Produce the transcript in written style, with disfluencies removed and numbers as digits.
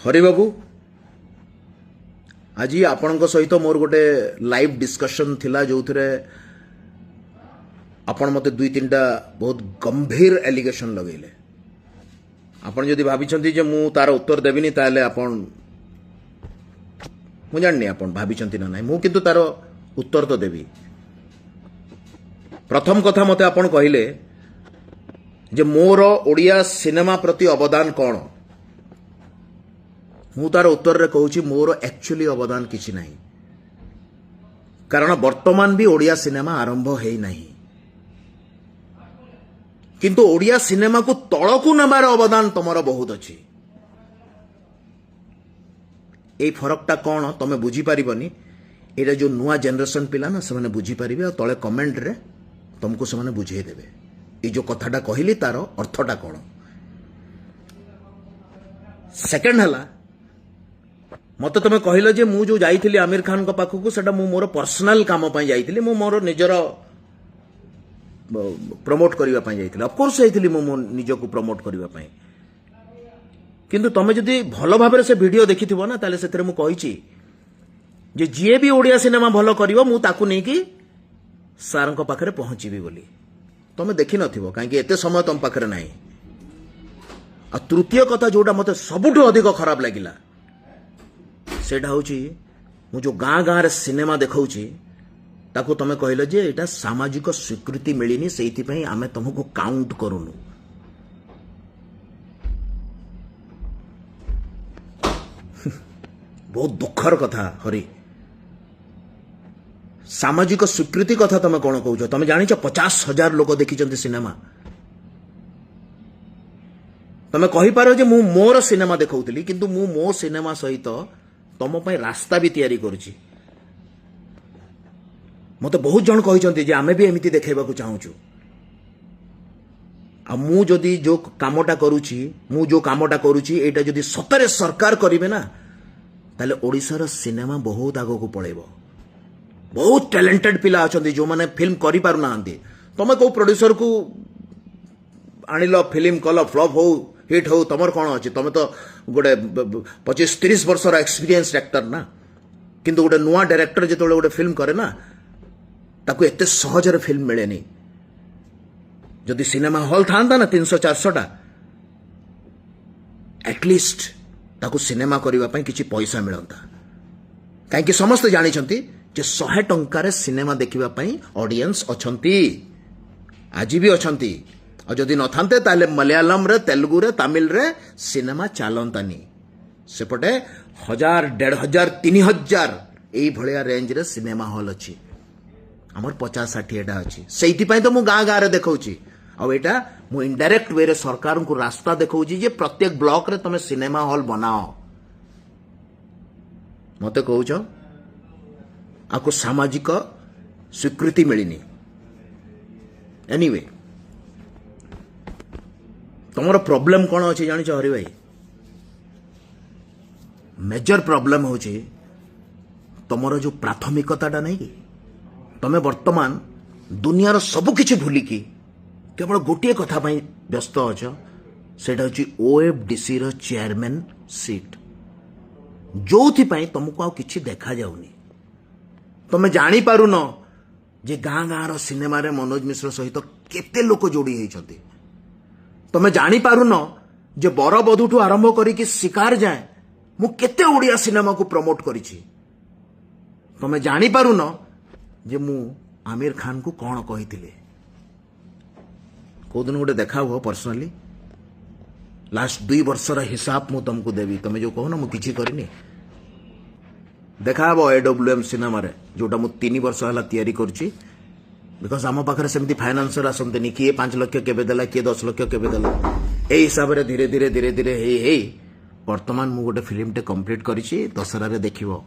हरि बाबू आज आपण सहित मोर गोटे लाइव डिस्कशन थिला जो थे आपण मते दुई तीनटा बहुत गंभीर एलिगेशन लगेले आपण जदि भाभी जे मु तार उत्तर देविनी ताले आपण मु जाननी आपण भाभी ना नहीं मु किंतु तार उत्तर तो देवी। प्रथम कथा मते आपण कहिले जे मोर ओडिया सिनेमा प्रति अवदान कौन मु तार उत्तर रे कहूची मोर एक्चुअली अवदान किछि नहीं कारण वर्तमान भी ओडिया सिनेमा आरंभ है नहीं किंतु ओडिया सिनेमा को तलकू नबार अवदान तुमर बहुत अच्छी। ए फरकटा कौन तुम बुझी पारिबनी एटा जो नुआ जनरेशन पिला ना से बुझी पारिबे और तले कमेंट रे तुमको से बुझे देबे ये जो कथाटा कहली तार अर्थटा कौन। सेकंड हला मत तुम कहल जे मु जो जाइथिली आमिर खान को पाखकू सेटा मु मोर पर्सनल काम पई जाइथिली मु मोर निजर प्रमोट करिवा पई जाइथिली ऑफ कोर्स जाइथिली मु मो निजको प्रमोट करिवा पई किंतु तमे जदी भलो भाबरे से वीडियो देखिथिबो ना ताले सेतरे मु कहिची जे जिए भी ओडिया सिनेमा भलो करिवो मु ताकू नै कि सारन को पाखरे पहुंचीबी बोली तमे देखि नथिबो काहे कि एते समय तम पाखरे नाही। आ तृतीय कथा जोटा मते सबुठो अधिक खराब लागिला सेटा होची मु जो गाँ गाँ रे सिनेमा देखाउची ताको तमे कहले जे एटा सामाजिक स्वीकृति मिलिनी सेइथि पई आमे तुमको काउंट करूनु। बहुत दुखर कथा हरि सामाजिक स्वीकृति कथा तमे कोन कहउछ तमे जानिछ 50,000 लोक देखिचंती सिनेमा तमे कहि पारो जे मु मोर सिनेमा देखाउतली किंतु मु मो सिनेमा सहित तुम पे रास्ता भी तैयारी करुची मत बहुत जन कहते जे आमे भी एमती देखा चाहूँ आ मु जदि जो कामटा करुची मु जो कामटा करुची एटा जदि सतरे सरकार करिवे ना ताले ओडिशार सिनेमा बहुत आगो को पळेबो। बहुत टैलेंटेड पिला अछंती जो माने फिल्म करि पारु नाहंती तमे को प्रोड्यूसर को आनिलो फिल्म कल फ्लॉप हो हिट हो तमर कौन अच्छे तुम तो गोटे 25-30 वर्षर एक्सपीरियंस एक्टर ना किंतु गोटे नुआ डायरेक्टर जो गोटे फिल्म करे ना ताकू एते सहजरे फिल्म मिले नहीं जदि सिनेमा हॉल था ना 300-400 एटलिस्ट ताकू सिनेमा करबा पई किछि पैसा मिलंता काहे समस्त जानी जे 100 टंकार सिनेमा देखिबा पई ऑडियंस अछंती आज भी अछंती और जदि न थांते ताले मलयालम रे तेलुगु रे तमिल रे सिनेमा चलंतानी सेपटे 1000 1500 3000 एई भलिया रेंज रे सिनेमा हॉल अछि हमर 50-60 टा अछि सेइति पई तो मु गाँ गाँ रे देखौची आ एटा मु इनडायरेक्ट वे रे सरकार को रास्ता देखौची जे प्रत्येक ब्लॉक रे तमे सिनेमा हॉल बनाओ मते कहउछ आको सामाजिक स्वीकृति मिलिनी। एनीवे तुमर प्रॉब्लम कौन अच्छे जानी हरि भाई मेजर प्रॉब्लम हो तुमर जो प्राथमिकता नहीं कि तुम वर्तमान दुनियार सब किछि भूलिकी केवल गोटे कथा व्यस्त अछ सेटा होची ओएफडीसी रो चेयरमैन सीट जो तुमको आ किछि देखा जाउनी तुम जानी पारुन जे गाँ गाँ रो सिनेमा रे मनोज मिश्र सहित केते लोक जोड़ी होइछंती तुम जानी पारुन जे बर बधुठू आरंभ करिकी शिकार जाए मु केते ओडिया सिनेमा को प्रमोट करिछि तुम जानी पारुन जे मु आमिर खान को कौन कहिथिले को दिन गोटे देखा हुआ पर्सनली लास्ट 2 वर्षर हिसाब मु तुमको देवी तुम जो कहो ना मु किछि करनी देखा हबो एडब्ल्यूएम सिनेमा रे जोटा मु 3 वर्ष हला तैयारी करछि बिकॉज आम पाखे सेमती फाइनान्सर आसते किए 5 लाख केबे देला किए 10 लाख केबे देला ए हिसाब रे धीरे धीरे धीरे धीरे हे वर्तमान मु गोटे फिल्म टे कंप्लीट करिछि दशहरा रे देखिबो